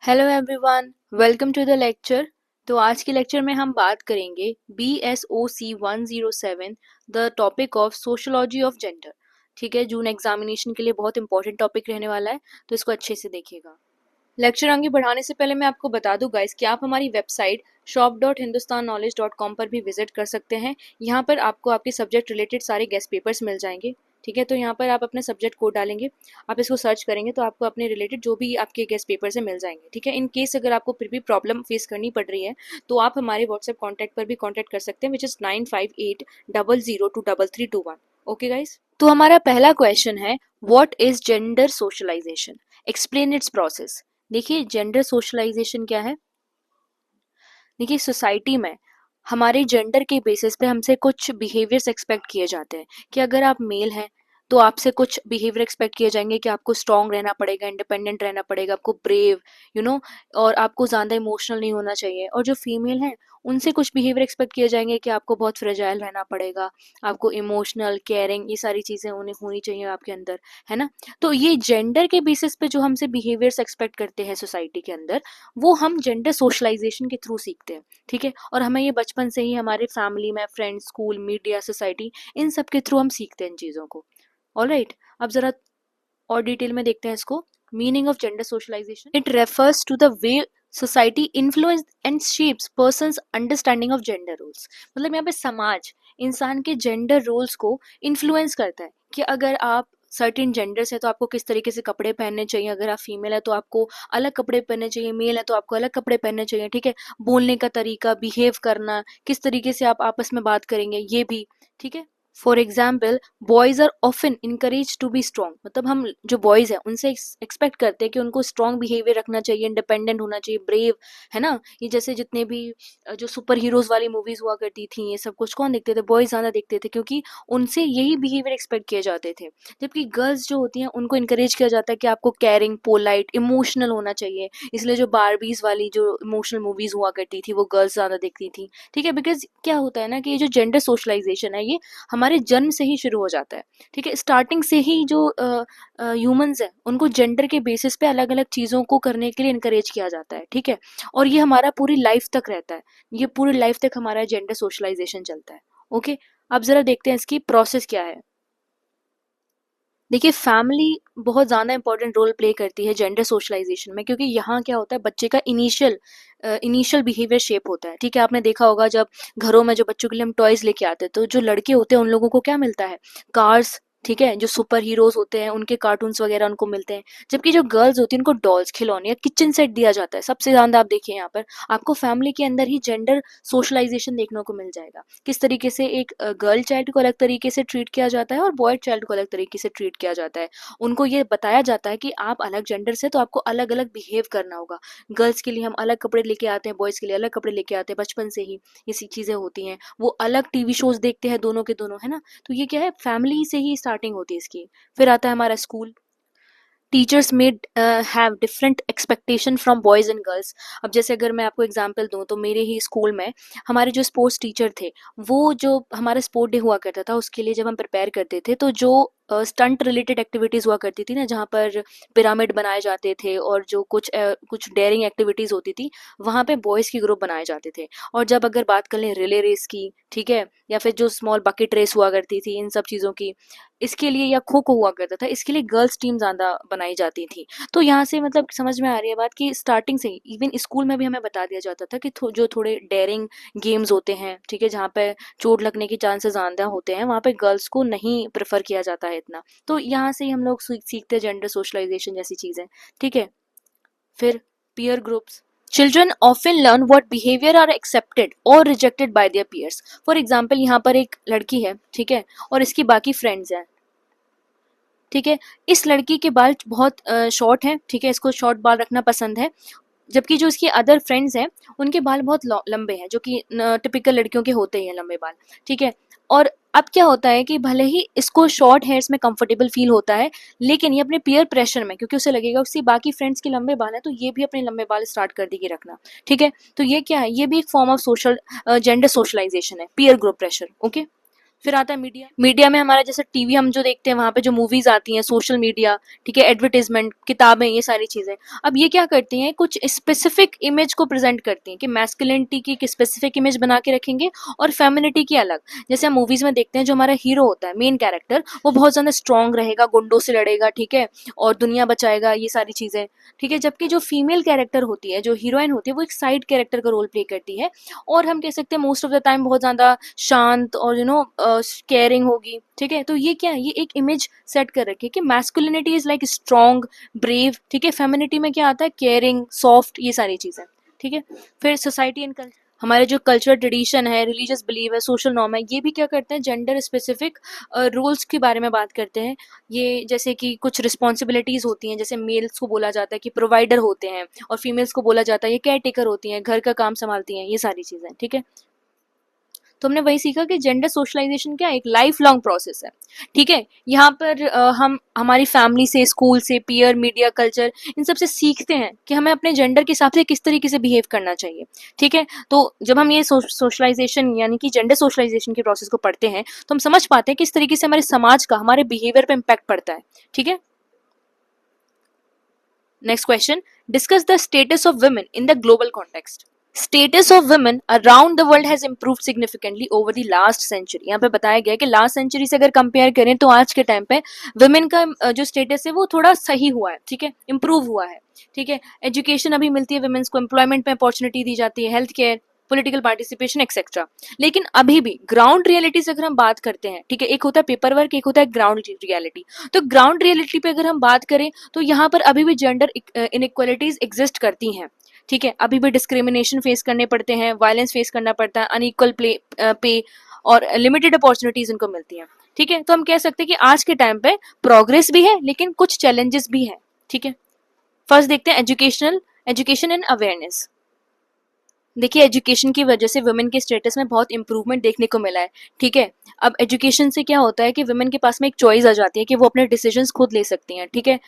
Hello everyone, welcome to the lecture. तो आज के लेक्चर में हम बात करेंगे BSOC 107 the topic of sociology of gender. ठीक है, जून एग्जामिनेशन के लिए बहुत इंपॉर्टेंट टॉपिक रहने वाला है, तो इसको अच्छे से देखिएगा। लेक्चर आगे बढ़ाने से पहले मैं आपको बता दूं गाइस कि आप हमारी वेबसाइट shop.hindustanknowledge.com पर भी विजिट कर सकते हैं। यहाँ पर आपको आपके सब्जेक्ट रिलेटेड सारे गेस्ट पेपर्स मिल जाएंगे। ठीक है, तो यहाँ पर आप अपने सब्जेक्ट कोड डालेंगे, आप इसको सर्च करेंगे तो आपको अपने रिलेटेड जो भी आपके गेस्ट पेपर से मिल जाएंगे। ठीक है, इन केस अगर आपको फिर भी प्रॉब्लम फेस करनी पड़ रही है तो आप हमारे व्हाट्सएप कॉन्टैक्ट पर भी कॉन्टैक्ट कर सकते हैं, विच इज 9580023321। ओके गाइस, तो हमारा पहला क्वेश्चन है, what is gender socialization, explain its process. देखिए, जेंडर सोशलाइजेशन क्या है। देखिए, सोसाइटी में हमारे जेंडर के बेसिस पे हमसे कुछ बिहेवियर्स एक्सपेक्ट किए जाते हैं कि अगर आप मेल हैं तो आपसे कुछ बिहेवियर एक्सपेक्ट किए जाएंगे कि आपको स्ट्रांग रहना पड़ेगा, इंडिपेंडेंट रहना पड़ेगा, आपको ब्रेव और आपको ज़्यादा इमोशनल नहीं होना चाहिए। और जो फीमेल हैं उनसे कुछ बिहेवियर एक्सपेक्ट किए जाएंगे कि आपको बहुत फ्रेजाइल रहना पड़ेगा, आपको इमोशनल केयरिंग ये सारी चीज़ें उन्हें होनी चाहिए आपके अंदर, है ना। तो ये जेंडर के बेसिस पे जो हमसे बिहेवियर्स एक्सपेक्ट करते हैं सोसाइटी के अंदर, वो हम जेंडर सोशलाइजेशन के थ्रू सीखते हैं। ठीक है, और हमें ये बचपन से ही हमारे फैमिली में, फ्रेंड्स, स्कूल, मीडिया, सोसाइटी, इन सब के थ्रू हम सीखते हैं इन चीज़ों को। ऑलराइट, अब जरा और डिटेल में देखते हैं इसको। Meaning of gender socialization, it refers to the way society influence and shapes persons understanding of gender roles. मतलब यहाँ पे समाज इंसान के जेंडर रोल्स को इन्फ्लुएंस करता है कि अगर आप सर्टेन जेंडर से तो आपको किस तरीके से कपड़े पहनने चाहिए, अगर आप फीमेल है तो आपको अलग कपड़े पहनने चाहिए, मेल है तो आपको अलग कपड़े पहनने चाहिए। ठीक है, बोलने का तरीका, बिहेव करना, किस तरीके से आप आपस में बात करेंगे, ये भी। ठीक है, for example, boys are often encourage to be strong. मतलब हम जो बॉयज हैं उनसे एक्सपेक्ट करते हैं कि उनको स्ट्रॉन्ग बिहेवियर रखना चाहिए, इंडिपेंडेंट होना चाहिए, ब्रेव, है ना। ये जैसे जितने भी जो सुपर हीरोज वाली मूवीज हुआ करती थी, ये सब कुछ कौन देखते थे? बॉयज ज्यादा देखते थे, क्योंकि उनसे यही बिहेवियर एक्सपेक्ट किए जाते थे। जबकि गर्ल्स जो होती हैं उनको इनकरेज किया जाता है कि आपको केयरिंग, पोलाइट, इमोशनल होना चाहिए। इसलिए जो बारबीज वाली जो इमोशनल मूवीज हुआ करती थी वो गर्ल्स ज्यादा देखती थी। ठीक है, बिकॉज क्या होता है ना कि ये जो जेंडर सोशलाइजेशन है ये हमारे जन्म से ही शुरू हो जाता है। ठीक है, स्टार्टिंग से ही जो ह्यूमंस हैं उनको जेंडर के बेसिस पे अलग अलग चीज़ों को करने के लिए इनकरेज किया जाता है। ठीक है, और ये हमारा पूरी लाइफ तक रहता है, ये पूरी लाइफ तक हमारा जेंडर सोशलाइजेशन चलता है। ओके, अब जरा देखते हैं इसकी प्रोसेस क्या है। देखिए, फैमिली बहुत ज़्यादा इंपॉर्टेंट रोल प्ले करती है जेंडर सोशलाइजेशन में, क्योंकि यहाँ क्या होता है, बच्चे का इनिशियल बिहेवियर शेप होता है। ठीक है, आपने देखा होगा जब घरों में जो बच्चों के लिए हम टॉयज लेके आते हैं तो जो लड़के होते हैं उन लोगों को क्या मिलता है? कार्स। ठीक है, जो सुपर हीरोज होते हैं उनके कार्टून्स वगैरह उनको मिलते हैं। जबकि जो गर्ल्स होती हैं उनको डॉल्स, खिलौने या किचन सेट दिया जाता है। सबसे ज्यादा आप देखिए यहाँ पर आपको फैमिली के अंदर ही जेंडर सोशलाइजेशन देखने को मिल जाएगा। किस तरीके से एक गर्ल चाइल्ड को अलग तरीके से ट्रीट किया जाता है और बॉय चाइल्ड को अलग तरीके से ट्रीट किया जाता है। उनको ये बताया जाता है कि आप अलग जेंडर से तो आपको अलग अलग बिहेव करना होगा। गर्ल्स के लिए हम अलग कपड़े लेके आते हैं, बॉयज के लिए अलग कपड़े लेके आते हैं। बचपन से ही ये सी चीजें होती हैं। वो अलग टीवी शोज देखते हैं दोनों के दोनों, है ना। तो ये क्या है, फैमिली से ही स्टार्टिंग होती है इसकी। फिर आता है हमारा स्कूल। टीचर्स में have different expectation from boys and girls. अब जैसे अगर मैं आपको एग्जांपल दूं तो मेरे ही स्कूल में हमारे जो स्पोर्ट्स टीचर थे, वो जो हमारा स्पोर्ट डे हुआ करता था उसके लिए जब हम प्रिपेयर करते थे तो जो स्टंट रिलेटेड एक्टिविटीज़ हुआ करती थी ना, जहाँ पर पिरामिड बनाए जाते थे और जो कुछ डेयरिंग एक्टिविटीज़ होती थी, वहाँ पे बॉयज़ की ग्रुप बनाए जाते थे। और जब अगर बात कर लें रिले रेस की, ठीक है, या फिर जो स्मॉल बकेट रेस हुआ करती थी, इन सब चीज़ों की, इसके लिए, या खो खो हुआ करता था, इसके लिए गर्ल्स टीम ज़्यादा बनाई जाती थी। तो यहाँ से मतलब समझ में आ रही है बात कि स्टार्टिंग से ही इवन स्कूल में भी हमें बता दिया जाता था कि जो थोड़े डेयरिंग गेम्स होते हैं, ठीक है, जहाँ पे चोट लगने के चांसेस ज़्यादा होते हैं, वहाँ पे गर्ल्स को नहीं प्रेफर किया जाता है इतना। तो यहाँ से ही हम लोग सीखते हैं जेंडर सोशलाइजेशन जैसी चीज़ें। ठीक है, फिर peer groups. Children often learn what behaviour are accepted और rejected by their peers. For example, यहाँ पर एक लड़की है, ठीक है, और इसकी बाकी फ्रेंड्स हैं। ठीक है, इस लड़की के बाल बहुत शॉर्ट हैं, ठीक है, इसको शॉर्ट बाल रखना पसंद है। जबकि जो इसकी अदर फ्रेंड्स हैं उनके बाल बहुत लंबे हैं, जो कि टिपिकल लड़कियों के होते ही हैं, लंबे बाल। ठीक है, और अब क्या होता है कि भले ही इसको शॉर्ट हेयर्स में कंफर्टेबल फील होता है, लेकिन ये अपने पीयर प्रेशर में, क्योंकि उसे लगेगा उसकी बाकी फ्रेंड्स के लंबे बाल हैं तो ये भी अपने लंबे बाल स्टार्ट कर देगी रखना। ठीक है, तो ये क्या है, ये भी एक form of social gender socialization है, पीयर ग्रुप प्रेशर। ओके, फिर आता है मीडिया। मीडिया में हमारा जैसे टीवी हम जो देखते हैं, वहाँ पे जो मूवीज आती हैं, सोशल मीडिया, ठीक है, एडवर्टीजमेंट, किताबें, ये सारी चीजें। अब ये क्या करती हैं, कुछ स्पेसिफिक इमेज को प्रेजेंट करती हैं कि मैस्कुलिनिटी की एक स्पेसिफिक इमेज बना के रखेंगे और फेमिनिटी की अलग। जैसे हम मूवीज में देखते हैं, जो हमारा हीरो होता है, मेन कैरेक्टर, वो बहुत ज्यादा स्ट्रांग रहेगा, गुंडों से लड़ेगा, ठीक है, और दुनिया बचाएगा, ये सारी चीजें, ठीक है। जबकि जो फीमेल कैरेक्टर होती है, जो हीरोइन होती है, वो एक साइड कैरेक्टर का रोल प्ले करती है, और हम कह सकते हैं मोस्ट ऑफ द टाइम बहुत ज्यादा शांत और केयरिंग होगी, ठीक है। तो ये क्या है, ये एक इमेज सेट कर रखी है कि masculinity is like strong, brave, ठीक है। फेमिनिटी में क्या आता है, केयरिंग, सॉफ्ट, ये सारी चीजें, ठीक है। फिर सोसाइटी एंड कल्चर, हमारे जो कल्चरल ट्रेडिशन है, रिलीजियस बिलीव है, सोशल नॉर्म है, ये भी क्या करते हैं, जेंडर स्पेसिफिक रूल्स के बारे में बात करते हैं। ये जैसे कि कुछ रिस्पॉन्सिबिलिटीज होती हैं, जैसे मेल्स को बोला जाता है कि प्रोवाइडर होते हैं, और फीमेल्स को बोला जाता है ये केयर टेकर होती हैं, घर का काम संभालती हैं, ये सारी चीजें, ठीक है। तो हमने वही सीखा कि जेंडर सोशलाइजेशन क्या है, एक लाइफ लॉन्ग प्रोसेस है, ठीक है। यहाँ पर हम हमारी फैमिली से, स्कूल से, पीयर, मीडिया, कल्चर, इन सब से सीखते हैं कि हमें अपने जेंडर के हिसाब से किस तरीके से बिहेव करना चाहिए, ठीक है। तो जब हम ये सोशलाइजेशन यानी कि जेंडर सोशलाइजेशन के प्रोसेस को पढ़ते हैं, तो हम समझ पाते हैं किस तरीके से हमारे समाज का हमारे बिहेवियर पे इम्पैक्ट पड़ता है, ठीक है। Next question, discuss the status of women in the global context. Status of women around the world has improve significantly over the last century. यहाँ पे बताया गया है कि लास्ट सेंचुरी से अगर कंपेयर करें तो आज के टाइम पे वुमेन का जो स्टेटस है वो थोड़ा सही हुआ है, ठीक है, इम्प्रूव हुआ है, ठीक है। एजुकेशन अभी मिलती है वुमेन्स को, एम्प्लॉयमेंट में अपॉर्चुनिटी दी जाती है, health care, political participation etcetera. लेकिन अभी भी ग्राउंड रियलिटी से अगर हम बात करते हैं, ठीक है, एक होता है पेपर वर्क, एक होता है ग्राउंड रियलिटी। तो ग्राउंड रियलिटी पे अगर हम बात करें तो यहाँ पर अभी भी जेंडर इनइक्वालिटीज एग्जिस्ट करती हैं, ठीक है। अभी भी डिस्क्रिमिनेशन फेस करने पड़ते हैं, वायलेंस फेस करना पड़ता है, अनइक्वल पे और लिमिटेड अपॉर्चुनिटीज उनको मिलती हैं, ठीक है। तो हम कह सकते हैं कि आज के टाइम पे प्रोग्रेस भी है लेकिन कुछ चैलेंजेस भी हैं, ठीक है। फर्स्ट देखते हैं एजुकेशन एंड अवेयरनेस। देखिए, एजुकेशन की वजह से वुमेन के स्टेटस में बहुत इंप्रूवमेंट देखने को मिला है, ठीक है। अब एजुकेशन से क्या होता है कि वुमेन के पास में एक चॉइस आ जाती है कि वो अपने डिसीजंस खुद ले सकती हैं, ठीक है।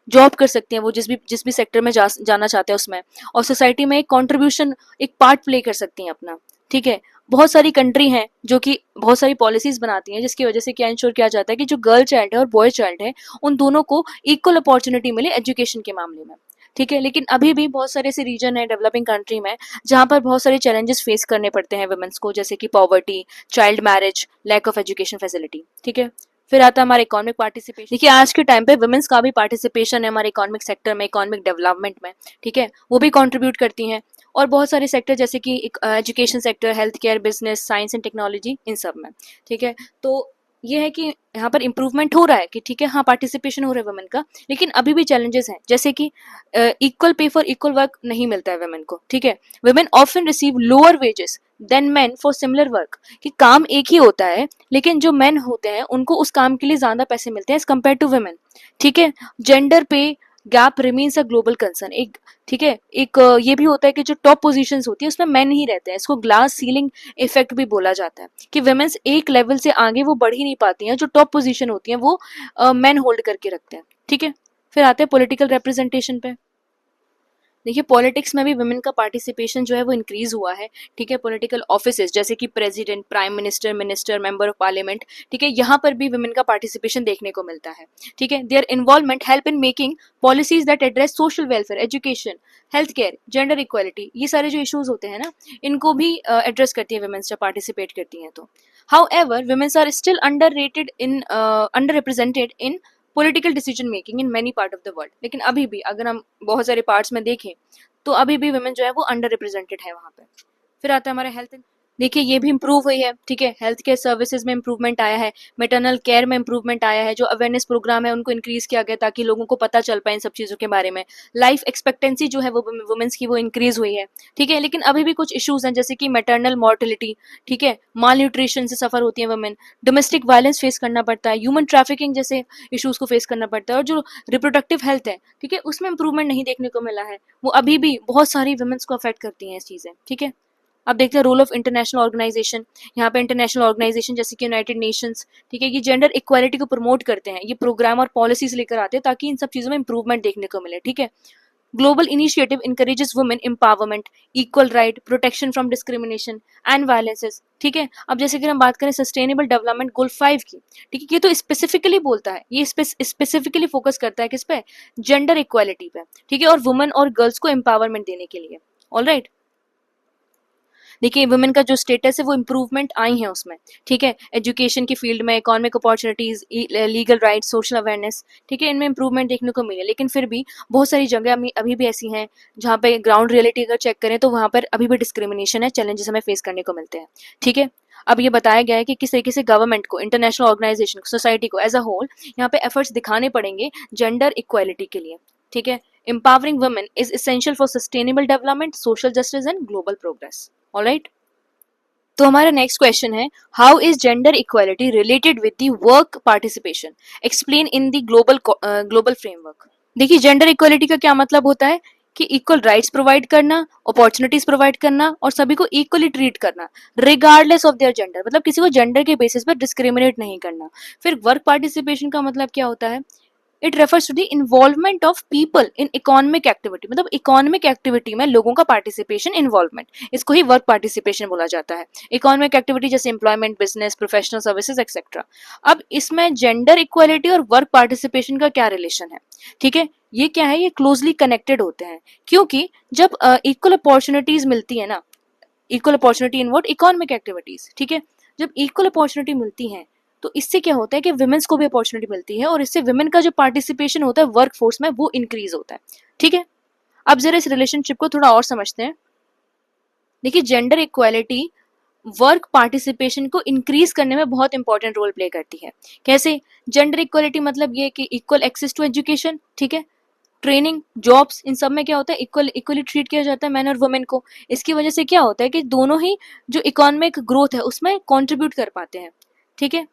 जॉब कर सकती हैं वो, जिस भी सेक्टर में जाना चाहते हैं उसमें, और सोसाइटी में एक कंट्रीब्यूशन, एक पार्ट प्ले कर सकती हैं अपना, ठीक है। बहुत सारी कंट्री हैं जो कि बहुत सारी पॉलिसीज बनाती हैं जिसकी वजह से क्या इंश्योर किया जाता है कि जो गर्ल चाइल्ड है और बॉय चाइल्ड है, उन दोनों को इक्वल अपॉर्चुनिटी मिले एजुकेशन के मामले में, ठीक है। लेकिन अभी भी बहुत सारे ऐसे रीजन है डेवलपिंग कंट्री में जहाँ पर बहुत सारे चैलेंजेस फेस करने पड़ते हैं वुमेन्स को, जैसे कि poverty, child marriage, lack of education facility, ठीक है। फिर आता है हमारे इकोनॉमिक पार्टिसिपेशन। देखिए, आज के टाइम पे वुमेन्स का भी पार्टिसिपेशन है हमारे इकोनॉमिक सेक्टर में, इकोनॉमिक डेवलपमेंट में, ठीक है, वो भी कंट्रीब्यूट करती हैं। और बहुत सारे सेक्टर जैसे कि education sector, health care, business, science and technology, इन सब में, ठीक है। तो ये है कि यहाँ पर इम्प्रूवमेंट हो रहा है कि ठीक है, हाँ, पार्टिसिपेशन हो रहा है वुमेन का, लेकिन अभी भी चैलेंजेस हैं, जैसे कि equal pay for equal work नहीं मिलता है वुमेन को, ठीक है। Women often receive lower wages than men for similar work, कि काम एक ही होता है लेकिन जो मेन होते हैं उनको उस काम के लिए ज्यादा पैसे मिलते हैं एज कम्पेयर टू वुमेन, ठीक है। जेंडर पे gap remains a global concern, एक, ठीक है। एक ये भी होता है कि जो टॉप पोजीशंस होती है उसमें मेन ही रहते हैं, इसको ग्लास सीलिंग इफेक्ट भी बोला जाता है, कि वुमेन्स एक लेवल से आगे वो बढ़ ही नहीं पाती हैं, जो टॉप पोजीशन होती हैं वो मेन होल्ड करके रखते हैं, ठीक है। फिर आते हैं पॉलिटिकल रिप्रेजेंटेशन पे। देखिए, पॉलिटिक्स में भी वुमेन का पार्टिसिपेशन जो है वो इंक्रीज हुआ है, ठीक है। पॉलिटिकल ऑफिसेज जैसे कि president, prime minister, minister, member of parliament, ठीक है, यहाँ पर भी वुमेन का पार्टिसिपेशन देखने को मिलता है, ठीक है। Their involvement help in making policies that address social welfare, education, health care, gender equality, ये सारे जो इश्यूज होते हैं ना, इनको भी एड्रेस करती है वुमेन्स जब पार्टिसिपेट करती हैं तो। However womens are still underrepresented in political decision making in many part of the world. लेकिन अभी भी अगर हम बहुत सारे पार्ट्स में देखें तो अभी भी वुमेन जो है वो अंडर रिप्रेजेंटेड है वहाँ पे। फिर आता है हमारा हेल्थ। देखिए, ये भी इंप्रूव हुई है, ठीक है। हेल्थ केयर सर्विसेज में इंप्रूवमेंट आया है, मेटरनल केयर में इंप्रूवमेंट आया है, जो अवेयरनेस प्रोग्राम है उनको इंक्रीज किया गया ताकि लोगों को पता चल पाए इन सब चीज़ों के बारे में। लाइफ एक्सपेक्टेंसी जो है वो वुमेन्स की वो इंक्रीज हुई है, ठीक है। लेकिन अभी भी कुछ इश्यूज हैं जैसे कि मेटरनल मॉर्टिलिटी, ठीक है, माल न्यूट्रिशन से सफर होती है वुमेन, डोमेस्टिक वायलेंस फेस करना पड़ता है, ह्यूमन ट्रैफिकिंग जैसे इश्यूज को फेस करना पड़ता है, और जो रिप्रोडक्टिव हेल्थ है, ठीक है, उसमें इंप्रूवमेंट नहीं देखने को मिला है। वो अभी भी बहुत सारी वुमेन्स को अफेक्ट करती हैं इस चीज़ें, ठीक है। अब देखते हैं रोल ऑफ इंटरनेशनल ऑर्गेनाइजेशन। यहाँ पे इंटरनेशनल ऑर्गेनाइजेशन जैसे कि यूनाइटेड नेशंस, ठीक है, ये जेंडर इक्वालिटी को प्रमोट करते हैं, ये प्रोग्राम और पॉलिसीज लेकर आते हैं ताकि इन सब चीज़ों में इंप्रूवमेंट देखने को मिले, ठीक है। Global initiative encourages women empowerment, equal right, protection from discrimination and violences. ठीक है, अब जैसे कि हम बात करें सस्टेनेबल डेवलपमेंट गोल 5 की, ठीक है, ये तो स्पेसिफिकली बोलता है, ये स्पेसिफिकली फोकस करता है किस पे, जेंडर इक्वालिटी पे, ठीक है, और वुमेन और गर्ल्स को एम्पावरमेंट देने के लिए। ऑलराइट, देखिए वुमेन का जो स्टेटस है वो इम्प्रूवमेंट आई है उसमें, ठीक है, एजुकेशन की फील्ड में, economic opportunities, legal rights, social awareness, ठीक है, इनमें इंप्रूवमेंट देखने को मिले। लेकिन फिर भी बहुत सारी जगह अभी भी ऐसी हैं जहाँ पे ग्राउंड रियलिटी अगर चेक करें तो वहाँ पर अभी भी डिस्क्रिमिनेशन है, चैलेंजेस हमें फेस करने को मिलते हैं। ठीक है, अब ये बताया गया है कि किस तरीके से गवर्नमेंट को, इंटरनेशनल ऑर्गेनाइजेशन, सोसाइटी को एज अ होल यहाँ पे एफर्ट्स दिखाने पड़ेंगे जेंडर इक्वालिटी के लिए। ठीक है, empowering women is essential for sustainable development, social justice and global progress. All right, तो हमारा नेक्स्ट क्वेश्चन है, how is gender equality related with the work participation, explain in the global framework. देखिए gender equality का क्या मतलब होता है कि इक्वल राइट्स प्रोवाइड करना, अपॉर्चुनिटीज प्रोवाइड करना और सभी को इक्वली ट्रीट करना रिगार्डलेस ऑफ देयर जेंडर, मतलब किसी को जेंडर के बेसिस पर डिस्क्रिमिनेट नहीं करना। फिर वर्क पार्टिसिपेशन का मतलब क्या होता है, it refers to the involvement of people in economic activity, मतलब इकोनॉमिक एक्टिविटी में लोगों का पार्टिसिपेशन, इन्वॉल्वमेंट, इसको ही वर्क पार्टिसिपेशन बोला जाता है। इकोनॉमिक एक्टिविटी जैसे employment, business, professional services etcetera. अब इसमें जेंडर इक्वालिटी और वर्क पार्टिसिपेशन का क्या रिलेशन है, ठीक है, ये क्या है, ये क्लोजली कनेक्टेड होते हैं, क्योंकि जब इक्वल अपॉर्चुनिटीज मिलती है ना, equal opportunity in what, economic activities, ठीक है, जब इक्वल अपॉर्चुनिटी मिलती है तो इससे क्या होता है कि विमेन्स को भी अपॉर्चुनिटी मिलती है और इससे विमेन का जो पार्टिसिपेशन होता है वर्क फोर्स में वो इंक्रीज होता है। ठीक है, अब जरा इस रिलेशनशिप को थोड़ा और समझते हैं। देखिए जेंडर इक्वालिटी वर्क पार्टिसिपेशन को इंक्रीज करने में बहुत इंपॉर्टेंट रोल प्ले करती है। कैसे, जेंडर इक्वालिटी मतलब ये कि इक्वल एक्सेस टू एजुकेशन, ठीक है, ट्रेनिंग, जॉब्स, इन सब में क्या होता है, इक्वली ट्रीट किया जाता है मैन और वुमेन को। इसकी वजह से क्या होता है कि दोनों ही जो इकोनॉमिक ग्रोथ है उसमें कंट्रीब्यूट कर पाते हैं। ठीक है,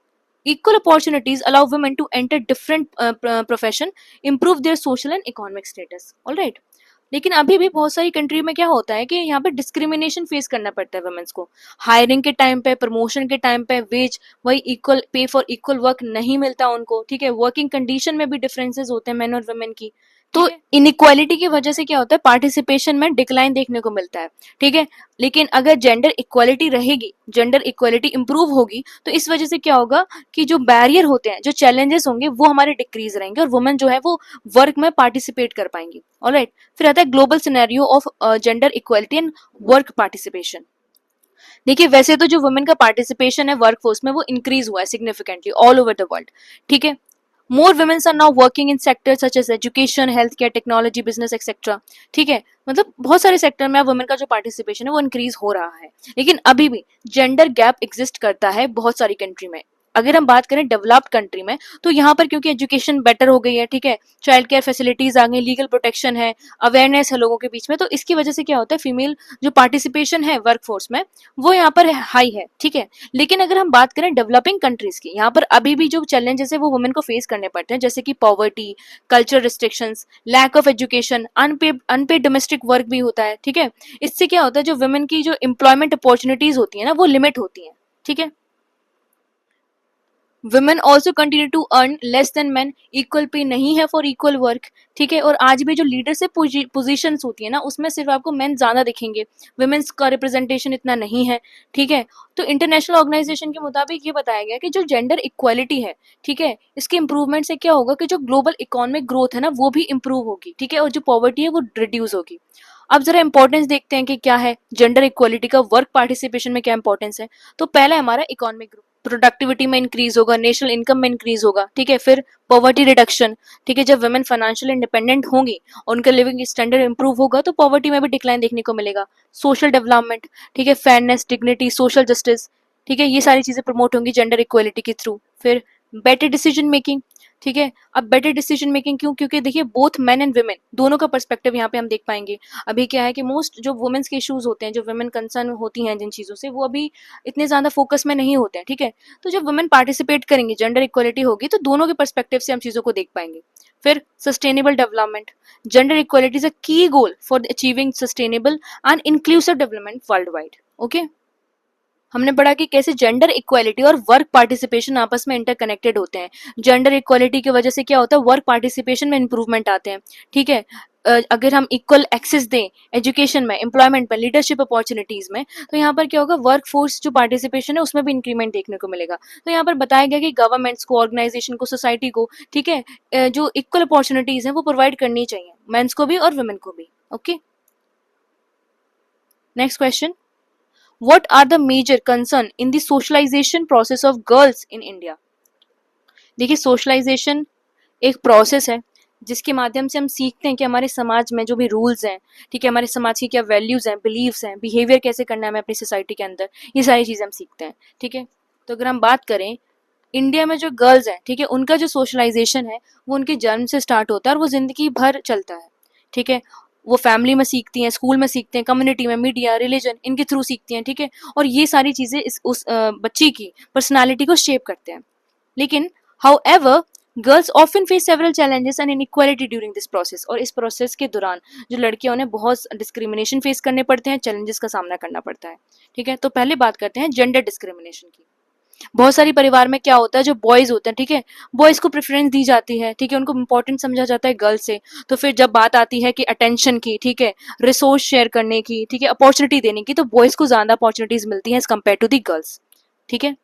equal opportunities allow women to enter different profession, improve their social and economic status. All right, लेकिन अभी भी बहुत सारी कंट्री में क्या होता है कि यहाँ पे डिस्क्रिमिनेशन फेस करना पड़ता है वुमेन्स को, हायरिंग के टाइम पे, प्रमोशन के टाइम पे, वेज वही equal pay for equal work नहीं मिलता उनको। ठीक है, वर्किंग कंडीशन में भी डिफरेंसेस होते हैं मेन और वुमेन की। तो इनइक्वालिटी की वजह से क्या होता है, पार्टिसिपेशन में डिक्लाइन देखने को मिलता है। ठीक है, लेकिन अगर जेंडर इक्वालिटी रहेगी, जेंडर इक्वालिटी इंप्रूव होगी तो इस वजह से क्या होगा कि जो बैरियर होते हैं, जो चैलेंजेस होंगे वो हमारे डिक्रीज रहेंगे और वुमेन जो है वो वर्क में पार्टिसिपेट कर पाएंगी। ऑलराइट, फिर आता है global scenario of gender equality and work participation. देखिए वैसे तो जो वुमेन का पार्टिसिपेशन है वर्कफोर्स में वो इंक्रीज हुआ है significantly all over the world. ठीक है, more women are now working in sectors such as education, healthcare, technology, business etc. ठीक है, मतलब बहुत सारे सेक्टर में वुमेन का जो पार्टिसिपेशन है वो इंक्रीज हो रहा है, लेकिन अभी भी जेंडर गैप एग्जिस्ट करता है बहुत सारी कंट्री में। अगर हम बात करें डेवलप्ड कंट्री में तो यहाँ पर क्योंकि एजुकेशन बेटर हो गई है, ठीक है, चाइल्ड केयर फैसिलिटीज आ गई, लीगल प्रोटेक्शन है, अवेयरनेस है लोगों के बीच में, तो इसकी वजह से क्या होता है फीमेल जो पार्टिसिपेशन है वर्कफोर्स में वो यहाँ पर हाई है। ठीक है, लेकिन अगर हम बात करें डेवलपिंग कंट्रीज की, यहाँ पर अभी भी जो चैलेंजेस है वो वुमेन को फेस करने पड़ते हैं, जैसे कि poverty, cultural restrictions, lack of education, unpaid domestic work भी होता है। ठीक है, इससे क्या होता है जो वुमेन की जो एम्प्लॉयमेंट अपॉर्चुनिटीज होती है ना वो लिमिट होती है। ठीक है, women also continue to earn less than man, equal pay नहीं है फॉर इक्वल वर्क। ठीक है, और आज भी जो लीडरशिप पोजीशन होती है ना उसमें सिर्फ आपको मेन ज्यादा दिखेंगे, वुमेन्स का रिप्रेजेंटेशन इतना नहीं है। ठीक है, तो इंटरनेशनल ऑर्गेनाइजेशन के मुताबिक ये बताया गया कि जो जेंडर इक्वालिटी है, ठीक है, इसके इंप्रूवमेंट से क्या होगा कि जो ग्लोबल इकोनॉमिक ग्रोथ है ना वो भी इंप्रूव होगी। ठीक है, और जो पॉवर्टी है वो रिड्यूस होगी। अब जरा इंपॉर्टेंस देखते हैं कि क्या है जेंडर इक्वालिटी का वर्क पार्टिसिपेशन में क्या इंपॉर्टेंस है। तो पहला हमारा इकोनॉमिक ग्रोथ, प्रोडक्टिविटी में इंक्रीज होगा, नेशनल इनकम में इंक्रीज होगा। ठीक है, फिर पॉवर्टी रिडक्शन, ठीक है, जब वुमेन फाइनेंशियल इंडिपेंडेंट होंगी और उनका लिविंग स्टैंडर्ड इंप्रूव होगा तो पॉवर्टी में भी डिक्लाइन देखने को मिलेगा। सोशल डेवलपमेंट, ठीक है, फेयरनेस, डिग्निटी, सोशल जस्टिस, ठीक है, ये सारी चीजें प्रमोट होंगी जेंडर इक्वालिटी के थ्रू। फिर बेटर डिसीजन मेकिंग, ठीक है, अब बेटर डिसीजन मेकिंग क्यों, क्योंकि देखिए बोथ मेन एंड वुमेन दोनों का पर्सपेक्टिव यहाँ पे हम देख पाएंगे। अभी क्या है कि मोस्ट जो वुमेन्स के इश्यूज होते हैं, जो वुमेन कंसर्न होती हैं जिन चीजों से, वो अभी इतने ज्यादा फोकस में नहीं होते हैं। ठीक है, तो जब वुमेन पार्टिसिपेट करेंगे, जेंडर इक्वालिटी होगी तो दोनों के पर्सपेक्टिव से हम चीजों को देख पाएंगे। फिर sustainable development, gender equality is a key goal for achieving sustainable and inclusive development world wide. Okay, हमने पढ़ा कि कैसे जेंडर इक्वालिटी और वर्क पार्टिसिपेशन आपस में इंटरकनेक्टेड होते हैं। जेंडर इक्वालिटी की वजह से क्या होता है, वर्क पार्टिसिपेशन में इंप्रूवमेंट आते हैं। ठीक है, अगर हम इक्वल एक्सेस दें एजुकेशन में, एम्प्लॉयमेंट में, लीडरशिप अपॉर्चुनिटीज में, तो यहाँ पर क्या होगा, वर्क फोर्स जो पार्टिसिपेशन है उसमें भी इंक्रीमेंट देखने को मिलेगा। तो यहाँ पर बताया गया कि गवर्नमेंट्स को, ऑर्गेनाइजेशन को, सोसाइटी को, ठीक है, जो इक्वल अपॉर्चुनिटीज हैं वो प्रोवाइड करनी चाहिए, मेंस को भी और वुमेन को भी। Okay, next question, what are the major concern in the socialization process of girls in India? देखिए, सोशलाइजेशन एक प्रोसेस है जिसके माध्यम से हम सीखते हैं कि हमारे समाज में जो भी रूल्स हैं, ठीक है, हमारे समाज की क्या वैल्यूज हैं, बिलीव्स हैं, बिहेवियर कैसे करना है हमें अपनी सोसाइटी के अंदर, ये सारी चीजें हम सीखते हैं। ठीक है, तो अगर हम बात करें इंडिया में जो गर्ल्स हैं, ठीक है, उनका जो सोशलाइजेशन है वो उनके जन्म से स्टार्ट होता है और वो जिंदगी भर चलता है। ठीक है, वो फैमिली में सीखती हैं, स्कूल में सीखते हैं, कम्युनिटी में, मीडिया, रिलीजन, इनके थ्रू सीखती हैं। ठीक है, और ये सारी चीजें उस बच्ची की पर्सनालिटी को शेप करते हैं। लेकिन however girls often face several challenges and inequality during this process, और इस प्रोसेस के दौरान जो लड़कियां, उन्हें बहुत डिस्क्रिमिनेशन फेस करने पड़ते हैं, चैलेंजेस का सामना करना पड़ता है। ठीक है, तो पहले बात करते हैं जेंडर डिस्क्रिमिनेशन की। बहुत सारी परिवार में क्या होता है, जो बॉयज होते हैं, ठीक है, बॉयज को प्रेफरेंस दी जाती है, ठीक है, उनको इंपॉर्टेंट समझा जाता है गर्ल्स से। तो फिर जब बात आती है कि अटेंशन की, ठीक है, रिसोर्स शेयर करने की, ठीक है, अपॉर्चुनिटी देने की, तो बॉयज को ज्यादा अपॉर्चुनिटीज मिलती हैं as compare to the girls. ठीक है,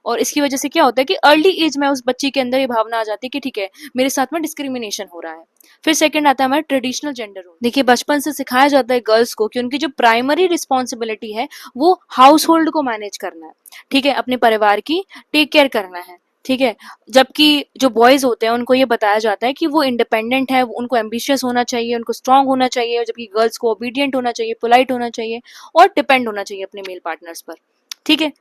और इसकी वजह से क्या होता है कि अर्ली एज में उस बच्ची के अंदर ये भावना आ जाती है कि ठीक है, मेरे साथ में डिस्क्रिमिनेशन हो रहा है। फिर सेकंड आता है हमारा ट्रेडिशनल जेंडर रोल। देखिए, बचपन से सिखाया जाता है गर्ल्स को कि उनकी जो प्राइमरी रिस्पॉन्सिबिलिटी है वो हाउस होल्ड को मैनेज करना है, ठीक है, अपने परिवार की टेक केयर करना है। ठीक है, जबकि जो बॉयज होते हैं उनको ये बताया जाता है कि वो इंडिपेंडेंट है, उनको एम्बिशियस होना चाहिए, उनको स्ट्रांग होना चाहिए, जबकि गर्ल्स को ओबीडियंट होना चाहिए, पोलाइट होना चाहिए और डिपेंड होना चाहिए अपने मेल पार्टनर्स पर। ठीक है,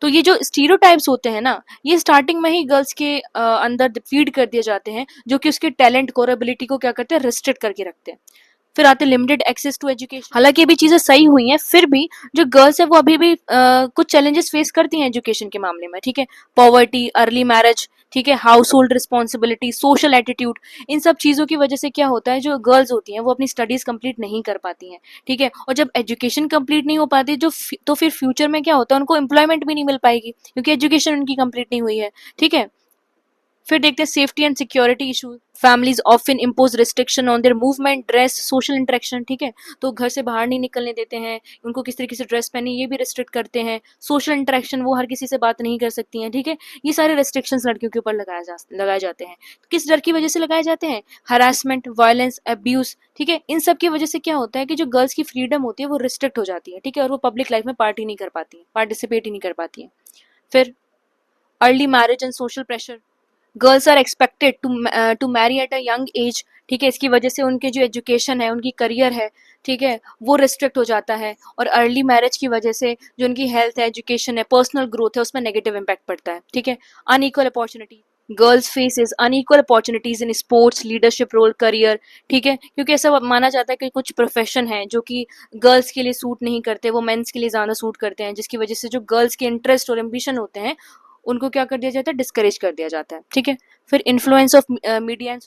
तो ये जो स्टीरियोटाइप्स होते हैं ना, ये स्टार्टिंग में ही गर्ल्स के अंदर फीड कर दिए जाते हैं, जो कि उसके टैलेंट को और एबिलिटी को क्या करते हैं, रिस्ट्रिक्ट करके रखते हैं। फिर आते लिमिटेड एक्सेस टू एजुकेशन। हालांकि अभी चीजें सही हुई हैं, फिर भी जो गर्ल्स है वो अभी भी कुछ चैलेंजेस फेस करती हैं एजुकेशन के मामले में। ठीक है, पॉवर्टी, अर्ली मैरिज, ठीक है, household responsibility, social attitude, इन सब चीजों की वजह से क्या होता है, जो गर्ल्स होती हैं वो अपनी स्टडीज कंप्लीट नहीं कर पाती हैं। ठीक है, और जब एजुकेशन कंप्लीट नहीं हो पाती तो फिर फ्यूचर में क्या होता है, उनको एम्प्लॉयमेंट भी नहीं मिल पाएगी क्योंकि एजुकेशन उनकी कंप्लीट नहीं हुई है। ठीक है, फिर देखते हैं safety and security issue. Families often impose restriction on their movement, dress, social interaction. ठीक है, तो घर से बाहर नहीं निकलने देते हैं, उनको किस तरीके से ड्रेस पहनी ये भी रिस्ट्रिक्ट करते हैं। सोशल इंटरेक्शन, वो हर किसी से बात नहीं कर सकती हैं। ठीक है, ये सारे रिस्ट्रिक्शंस लड़कियों के ऊपर लगाए जाते हैं। किस डर की वजह से लगाए जाते हैं, हरासमेंट, वायलेंस, अब्यूज। ठीक है, इन सब की वजह से क्या होता है कि जो गर्ल्स की फ्रीडम होती है वो रिस्ट्रिक्ट हो जाती है। ठीक है, और वो पब्लिक लाइफ में पार्टी नहीं कर पाती है, पार्टिसिपेट ही नहीं कर पाती है। फिर early marriage and social pressure. Girls are expected to marry at a young age. ठीक है, इसकी वजह से उनके जो एजुकेशन है, उनकी करियर है, ठीक है, वो रिस्ट्रिक्ट हो जाता है। और अर्ली मैरिज की वजह से जो उनकी हेल्थ है, एजुकेशन है, पर्सनल ग्रोथ है, उसमें नेगेटिव इम्पैक्ट पड़ता है। ठीक है, unequal opportunity. Girls faces unequal opportunities in sports, leadership role, career. ठीक है, क्योंकि ऐसा माना जाता है कि कुछ प्रोफेशन है जो कि गर्ल्स के लिए सूट नहीं करते, वो मेंस के लिए ज्यादा सूट करते हैं, जिसकी वजह से जो गर्ल्स के इंटरेस्ट और एम्बिशन होते हैं उनको क्या कर दिया जाता है, डिस्करेज कर दिया जाता है। ठीक है, फिर influence of media and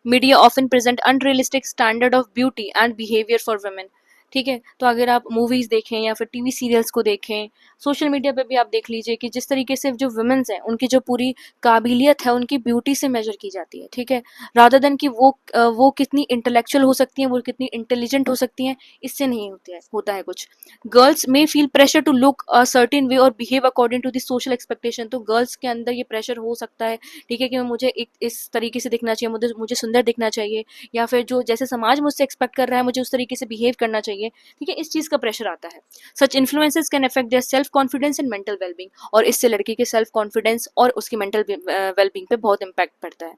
media often present unrealistic standard of beauty and behaviour for women. ठीक है, तो अगर आप मूवीज देखें या फिर टीवी सीरियल्स को देखें, सोशल मीडिया पे भी आप देख लीजिए कि जिस तरीके से जो वुमेन्स हैं उनकी जो पूरी काबिलियत है उनकी ब्यूटी से मेजर की जाती है। ठीक है, रादर देन कि वो कितनी इंटेलेक्चुअल हो सकती हैं, वो कितनी इंटेलिजेंट हो सकती हैं, इससे नहीं होता है कुछ। गर्ल्स में feel pressure to look a certain way और behave according to the social expectation. तो गर्ल्स के अंदर ये प्रेशर हो सकता है, ठीक है, कि मुझे एक इस तरीके से दिखना चाहिए, मुझे सुंदर दिखना चाहिए, या फिर जो जैसे समाज मुझसे एक्सपेक्ट कर रहा है मुझे उस तरीके से बिहेव करना चाहिए। ठीक है, इस चीज का प्रेशर आता है। Such influences can affect their self confidence and mental wellbeing, और इससे लड़की के सेल्फ कॉन्फिडेंस और उसकी मेंटल वेलबींग पे बहुत इंपैक्ट पड़ता है।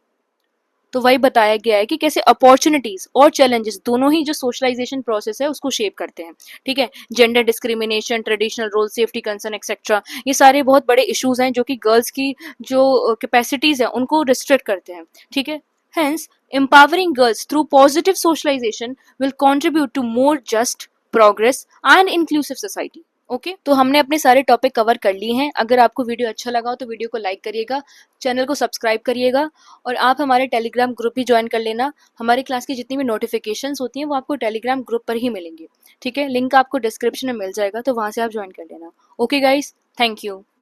तो वही बताया गया है कि कैसे अपॉर्चुनिटीज और चैलेंजेस दोनों ही जो सोशलाइजेशन प्रोसेस है उसको शेप करते हैं। ठीक है, gender discrimination, traditional role, safety concern etcetera, ये सारे बहुत बड़े इश्यूज हैं जो कि गर्ल्स की जो कैपेसिटीज है उनको रिस्ट्रिक्ट करते हैं। ठीक है, hence empowering girls through positive socialization will contribute to more just, progress and inclusive society. Okay, तो हमने अपने सारे टॉपिक कवर कर लिए हैं। अगर आपको वीडियो अच्छा लगा हो तो वीडियो को लाइक करिएगा, चैनल को सब्सक्राइब करिएगा, और आप हमारे टेलीग्राम ग्रुप भी ज्वाइन कर लेना। हमारी क्लास की जितनी भी नोटिफिकेशंस होती हैं वो आपको टेलीग्राम ग्रुप पर ही मिलेंगी। ठीक है, लिंक आपको डिस्क्रिप्शन में मिल जाएगा, तो वहाँ से आप ज्वाइन कर लेना। Okay guys, thank you.